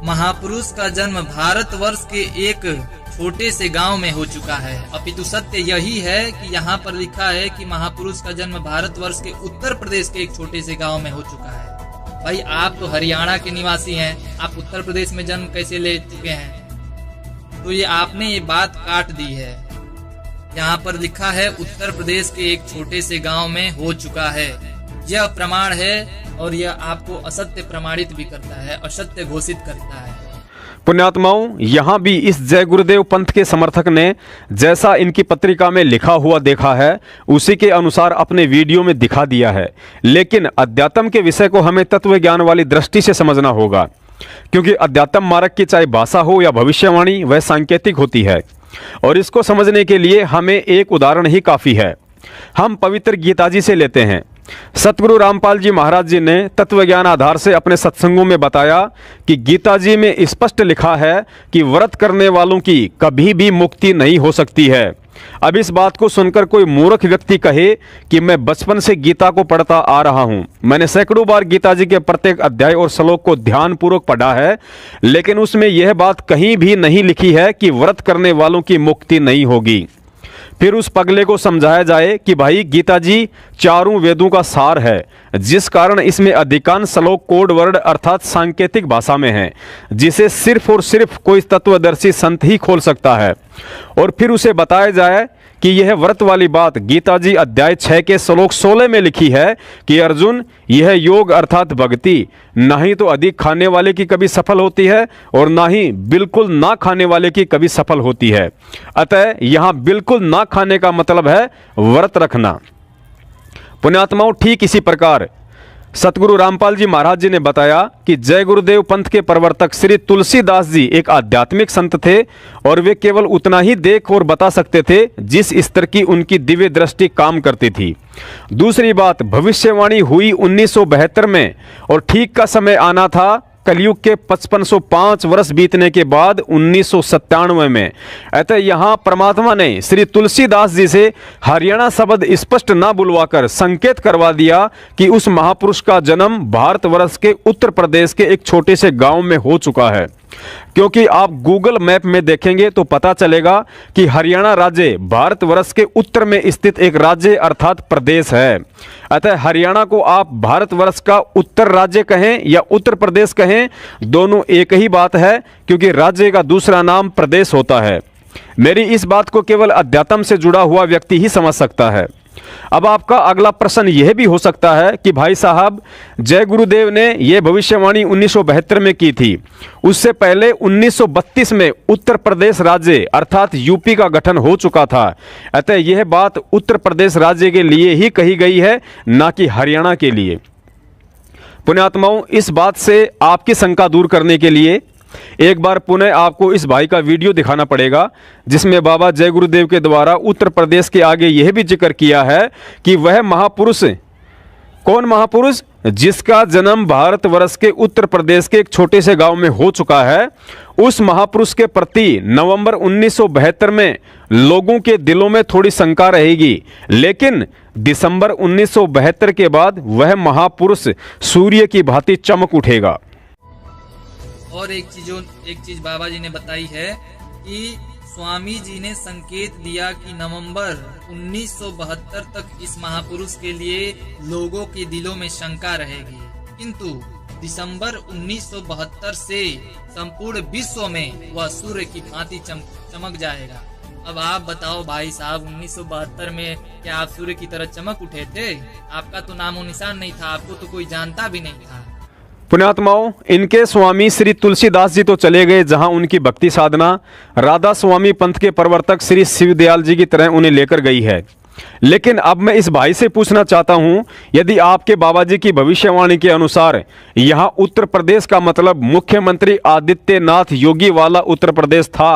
महापुरुष का जन्म भारतवर्ष के एक छोटे से गांव में हो चुका है। अपितु सत्य यही है कि यहाँ पर लिखा है कि महापुरुष का जन्म भारतवर्ष के उत्तर प्रदेश के एक छोटे से गांव में हो चुका है। भाई आप तो हरियाणा के निवासी हैं, आप उत्तर प्रदेश में जन्म कैसे ले चुके हैं? तो ये आपने ये बात काट दी है। यहाँ पर लिखा है उत्तर प्रदेश के एक छोटे से गांव में हो चुका है। यह प्रमाण है और यह आपको असत्य प्रमाणित भी करता है, असत्य घोषित करता है। पुण्यात्माओं, यहां भी इस जय गुरुदेव पंथ के समर्थक ने जैसा इनकी पत्रिका में लिखा हुआ देखा है उसी के अनुसार अपने वीडियो में दिखा दिया है, लेकिन अध्यात्म के विषय को हमें तत्व ज्ञान वाली दृष्टि से समझना होगा, क्योंकि अध्यात्म मार्ग की चाहे भाषा हो या भविष्यवाणी वह सांकेतिक होती है। और इसको समझने के लिए हमें एक उदाहरण ही काफी है। हम पवित्र गीता जी से लेते हैं। सतगुरु रामपाल जी महाराज जी ने तत्वज्ञान आधार से अपने सत्संगों में बताया कि गीता जी में स्पष्ट लिखा है कि व्रत करने वालों की कभी भी मुक्ति नहीं हो सकती है। अब इस बात को सुनकर कोई मूर्ख व्यक्ति कहे कि मैं बचपन से गीता को पढ़ता आ रहा हूं, मैंने सैकड़ों बार गीता जी के प्रत्येक अध्याय और श्लोक को ध्यानपूर्वक पढ़ा है, लेकिन उसमें यह बात कहीं भी नहीं लिखी है कि व्रत करने वालों की मुक्ति नहीं होगी। फिर उस पगले को समझाया जाए कि भाई गीता जी चारों वेदों का सार है, जिस कारण इसमें अधिकांश श्लोक कोड वर्ड अर्थात सांकेतिक भाषा में है, जिसे सिर्फ और सिर्फ कोई तत्वदर्शी संत ही खोल सकता है। और फिर उसे बताया जाए कि यह व्रत वाली बात गीता जी अध्याय 6 के श्लोक 16 में लिखी है कि अर्जुन, यह योग अर्थात भक्ति ना ही तो अधिक खाने वाले की कभी सफल होती है और ना ही बिल्कुल ना खाने वाले की कभी सफल होती है। अतः यहाँ बिल्कुल ना खाने का मतलब है व्रत रखना। पुण्यात्माओं, ठीक इसी प्रकार सतगुरु रामपाल जी महाराज जी ने बताया कि जय गुरुदेव पंथ के प्रवर्तक श्री तुलसीदास जी एक आध्यात्मिक संत थे और वे केवल उतना ही देख और बता सकते थे जिस स्तर की उनकी दिव्य दृष्टि काम करती थी। दूसरी बात, भविष्यवाणी हुई 1972 में और ठीक का समय आना था कलयुग के 5505 वर्ष बीतने के बाद 1997 में। अतः यहाँ परमात्मा ने श्री तुलसीदास जी से हरियाणा शब्द स्पष्ट ना बुलवाकर संकेत करवा दिया कि उस महापुरुष का जन्म भारतवर्ष के उत्तर प्रदेश के एक छोटे से गांव में हो चुका है। क्योंकि आप गूगल मैप में देखेंगे तो पता चलेगा कि हरियाणा राज्य भारतवर्ष के उत्तर में स्थित एक राज्य अर्थात प्रदेश है। अतः हरियाणा को आप भारतवर्ष का उत्तर राज्य कहें या उत्तर प्रदेश कहें, दोनों एक ही बात है, क्योंकि राज्य का दूसरा नाम प्रदेश होता है। मेरी इस बात को केवल अध्यात्म से जुड़ा हुआ व्यक्ति ही समझ सकता है। अब आपका अगला प्रश्न यह भी हो सकता है कि भाई साहब, जय गुरुदेव ने यह भविष्यवाणी 1972 में की थी, उससे पहले 1932 में उत्तर प्रदेश राज्य अर्थात यूपी का गठन हो चुका था, अतः यह बात उत्तर प्रदेश राज्य के लिए ही कही गई है, ना कि हरियाणा के लिए। पुण्यात्माओं, इस बात से आपकी शंका दूर करने के लिए एक बार पुनः आपको इस भाई का वीडियो दिखाना पड़ेगा, जिसमें बाबा जय गुरुदेव के द्वारा उत्तर प्रदेश के आगे यह भी जिक्र किया है कि वह महापुरुष, कौन महापुरुष, जिसका जन्म भारतवर्ष के उत्तर प्रदेश के एक छोटे से गांव में हो चुका है, उस महापुरुष के प्रति नवंबर 1972 में लोगों के दिलों में थोड़ी शंका रहेगी, लेकिन दिसंबर 1972 के बाद वह महापुरुष सूर्य की भांति चमक उठेगा। और एक चीज बाबा जी ने बताई है कि स्वामी जी ने संकेत दिया कि नवंबर 1972 तक इस महापुरुष के लिए लोगों के दिलों में शंका रहेगी, किंतु दिसंबर 1972 से संपूर्ण विश्व में वह सूर्य की भांति चमक जाएगा। अब आप बताओ भाई साहब, 1972 में क्या आप सूर्य की तरह चमक उठे थे? आपका तो नामो निशान नहीं था, आपको तो कोई जानता भी नहीं था। पुण्यात्माओं, इनके स्वामी श्री तुलसीदास जी तो चले गए, जहां उनकी भक्ति साधना राधा स्वामी पंथ के प्रवर्तक श्री शिवदयाल जी की तरह उन्हें लेकर गई है। लेकिन अब मैं इस भाई से पूछना चाहता हूं, यदि आपके बाबा जी की भविष्यवाणी के अनुसार यहां उत्तर प्रदेश का मतलब मुख्यमंत्री आदित्यनाथ योगी वाला उत्तर प्रदेश था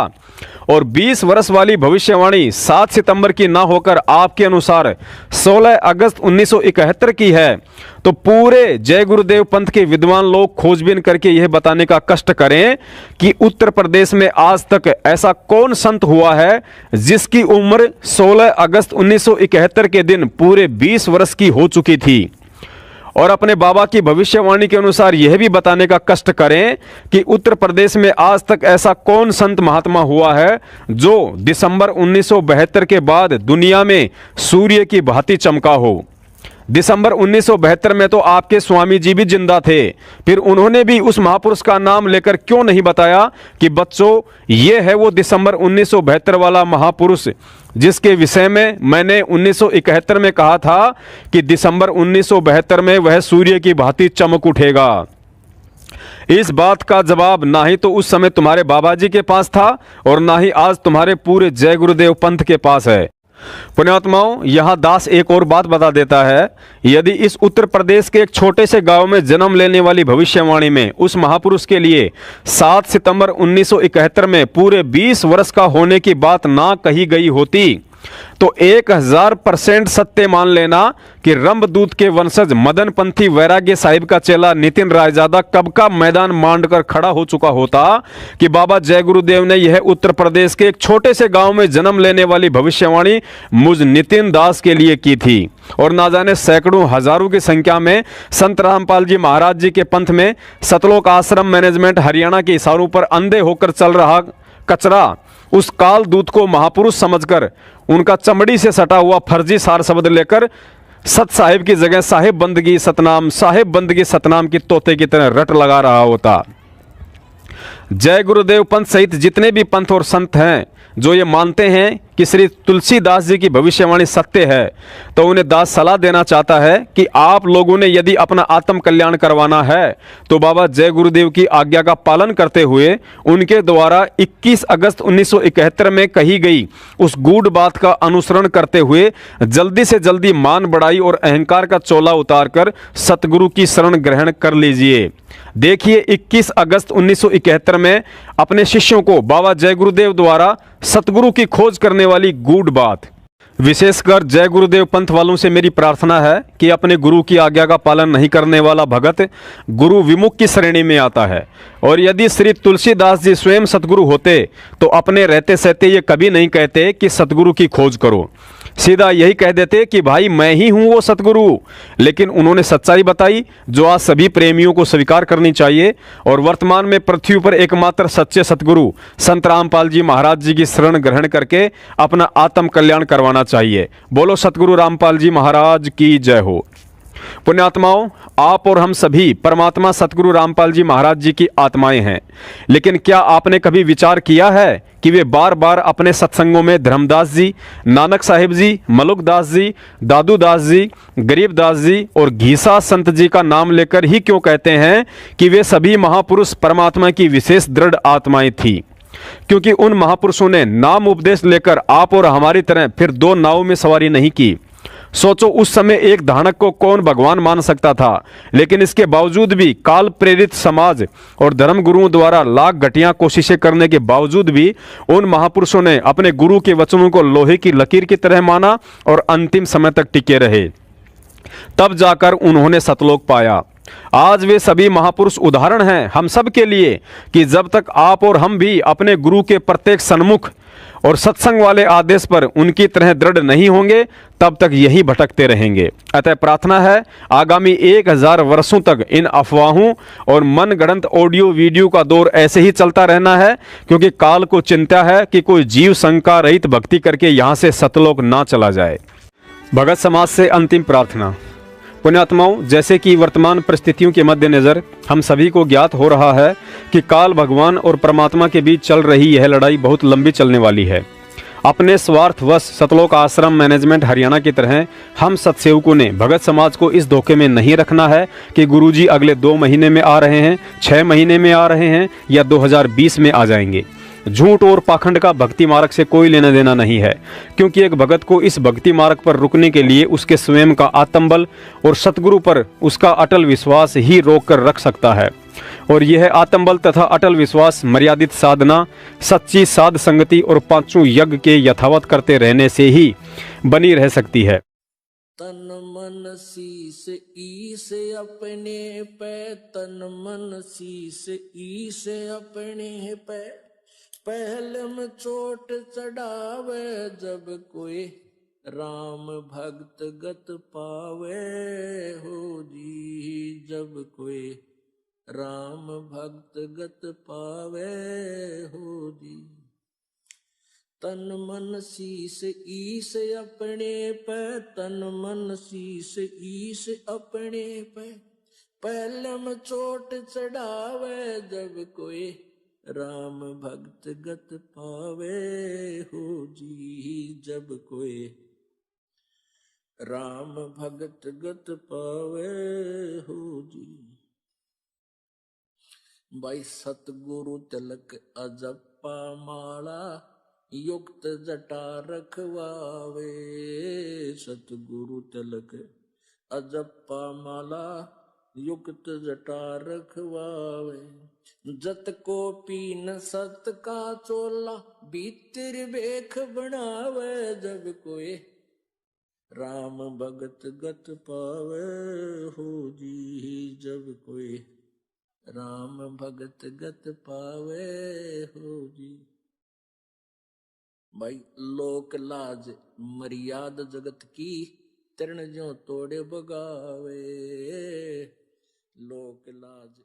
और 20 वर्ष वाली भविष्यवाणी 7 सितंबर की ना होकर आपके अनुसार 16 अगस्त 1971 की है, तो पूरे जय गुरुदेव पंथ के विद्वान लोग खोजबीन करके यह बताने का कष्ट करें कि उत्तर प्रदेश में आज तक ऐसा कौन संत हुआ है जिसकी उम्र 16 अगस्त 1971 के दिन पूरे 20 वर्ष की हो चुकी थी। और अपने बाबा की भविष्यवाणी के अनुसार यह भी बताने का कष्ट करें कि उत्तर प्रदेश में आज तक ऐसा कौन संत महात्मा हुआ है जो दिसंबर 1972 के बाद दुनिया में सूर्य की भांति चमका हो। दिसंबर 1972 में तो आपके स्वामी जी भी जिंदा थे, फिर उन्होंने भी उस महापुरुष का नाम लेकर क्यों नहीं बताया कि बच्चों, ये है वो दिसंबर 1972 वाला महापुरुष जिसके विषय में मैंने 1971 में कहा था कि दिसंबर 1972 में वह सूर्य की भांति चमक उठेगा। इस बात का जवाब ना ही तो उस समय तुम्हारे बाबा जी के पास था और ना ही आज तुम्हारे पूरे जय गुरुदेव पंथ के पास है। पुण्यात्माओं, यहां दास एक और बात बता देता है, यदि इस उत्तर प्रदेश के एक छोटे से गांव में जन्म लेने वाली भविष्यवाणी में उस महापुरुष के लिए 7 सितंबर 1971 में पूरे 20 वर्ष का होने की बात ना कही गई होती तो 1000% सत्य मान लेना कि रंभदूत के वंशज मदन पंथी वैराग्य साहिब का चेला नितिन रायजादा कब का मैदान मांड कर खड़ा हो चुका होता कि बाबा जय गुरुदेव ने यह उत्तर प्रदेश के एक छोटे से गांव में जन्म लेने वाली भविष्यवाणी मुझ नितिन दास के लिए की थी। और ना जाने सैकड़ों हजारों की संख्या में संत रामपाल जी महाराज जी के पंथ में सतलोक आश्रम मैनेजमेंट हरियाणा के इशारों पर अंधे होकर चल रहा कचरा उस काल दूत को महापुरुष समझकर उनका चमड़ी से सटा हुआ फर्जी सार शब्द लेकर सत साहिब की जगह साहिब बंदगी सतनाम की तोते की तरह रट लगा रहा होता। जय गुरुदेव पंथ सहित जितने भी पंथ और संत हैं जो ये मानते हैं कि श्री तुलसीदास जी की भविष्यवाणी सत्य है, तो उन्हें दास सलाह देना चाहता है कि आप लोगों ने यदि अपना आत्म कल्याण करवाना है तो बाबा जय गुरुदेव की आज्ञा का पालन करते हुए उनके द्वारा 21 अगस्त 1971 में कही गई उस गूढ़ बात का अनुसरण करते हुए जल्दी से जल्दी मान बढ़ाई और अहंकार का चोला उतारकर सतगुरु की शरण ग्रहण कर लीजिए। देखिए 21 अगस्त 1971 में अपने शिष्यों को बाबा जय गुरुदेव द्वारा सतगुरु की खोज करने वाली गूढ़ बात। विशेषकर जय गुरुदेव पंथ वालों से मेरी प्रार्थना है कि अपने गुरु की आज्ञा का पालन नहीं करने वाला भगत गुरु विमुख की श्रेणी में आता है। और यदि श्री तुलसीदास जी स्वयं सतगुरु होते तो अपने रहते सहते ये कभी नहीं कहते कि सतगुरु की खोज करो, सीधा यही कह देते कि भाई मैं ही हूं वो सतगुरु। लेकिन उन्होंने सच्चाई बताई जो आज सभी प्रेमियों को स्वीकार करनी चाहिए और वर्तमान में पृथ्वी पर एकमात्र सच्चे सतगुरु संत रामपाल जी महाराज जी की शरण ग्रहण करके अपना आत्म कल्याण करवाना चाहिए। बोलो सतगुरु रामपाल जी महाराज की जय हो। पुण्यात्माओं, आप और हम सभी परमात्मा सतगुरु रामपाल जी महाराज जी की आत्माएं हैं। लेकिन क्या आपने कभी विचार किया है कि वे बार बार अपने सत्संगों में धर्मदास जी, नानक साहिब जी, मलुकदास जी, दादू दास जी, गरीबदास जी और घीसा संत जी का नाम लेकर ही क्यों कहते हैं कि वे सभी महापुरुष परमात्मा की विशेष दृढ़ आत्माएं थी? क्योंकि उन महापुरुषों ने नाम उपदेश लेकर आप और हमारी तरह फिर दो नावों में सवारी नहीं की। सोचो, उस समय एक धानक को कौन भगवान मान सकता था? लेकिन इसके बावजूद भी काल प्रेरित समाज और धर्म गुरुओं द्वारा लाख घटिया कोशिशें करने के बावजूद भी उन महापुरुषों ने अपने गुरु के वचनों को लोहे की लकीर की तरह माना और अंतिम समय तक टिके रहे। तब जाकर उन्होंने सतलोक पाया। आज वे सभी महापुरुष उदाहरण हैं हम सब के लिए कि जब तक आप और हम भी अपने गुरु के प्रत्येक सन्मुख और सत्संग वाले आदेश पर उनकी तरह दृढ़ नहीं होंगे, तब तक यही भटकते रहेंगे। अतः प्रार्थना है, आगामी 1000 वर्षों तक इन अफवाहों और मनगढ़ंत ऑडियो वीडियो का दौर ऐसे ही चलता रहना है, क्योंकि काल को चिंता है कि कोई जीव शंका रहित भक्ति करके यहाँ से सतलोक ना चला जाए। भगत समाज से अंतिम प्रार्थना। पुण्यात्माओं, जैसे कि वर्तमान परिस्थितियों के मद्देनजर हम सभी को ज्ञात हो रहा है कि काल भगवान और परमात्मा के बीच चल रही यह लड़ाई बहुत लंबी चलने वाली है। अपने स्वार्थवश सतलोक आश्रम मैनेजमेंट हरियाणा की तरह हम सत्सेवकों ने भगत समाज को इस धोखे में नहीं रखना है कि गुरुजी अगले 2 महीने में आ रहे हैं, 6 महीने में आ रहे हैं या 2020 में आ जाएंगे। झूठ और पाखंड का भक्ति मार्ग से कोई लेना देना नहीं है, क्योंकि एक भगत को इस भक्ति मार्ग पर रुकने के लिए उसके स्वयं का आत्मबल और सतगुरु पर उसका अटल विश्वास ही रोक कर रख सकता है। और यह आत्मबल तथा अटल विश्वास मर्यादित साधना, सच्ची साध संगति और 5 यज्ञ के यथावत करते रहने से ही बनी रह सकती है। तन मन शीस ईस अपने पे, तन मन शीस ईस अपने पे, पहले में चोट चढ़ावे जब कोई राम भक्त गत पावे हो जी, जब कोई राम भक्त गत पावे हो जी। तन मन शीस ईस अपने पे, तन मन शीस ईस अपने पे, पहले में चोट चढ़ावे जब कोई राम भक्त गत पावे हो जी, जब कोई राम भक्त गत पावे हो जी। भाई सतगुरु तिलक अजप्पा माला, युक्त जटा रखवावे, सतगुरु तिलक अजप्पा माला, युक्त जटा रखवावे। जत को पीन सत का चोला, भीतर बेख बनावे जब कोई राम भगत गत पावे हो जी, जब कोई राम भगत गत पावे हो जी। भाई लोक लाज मर्याद जगत की, तृण ज्यों तोड़े बगावे, लोक लाज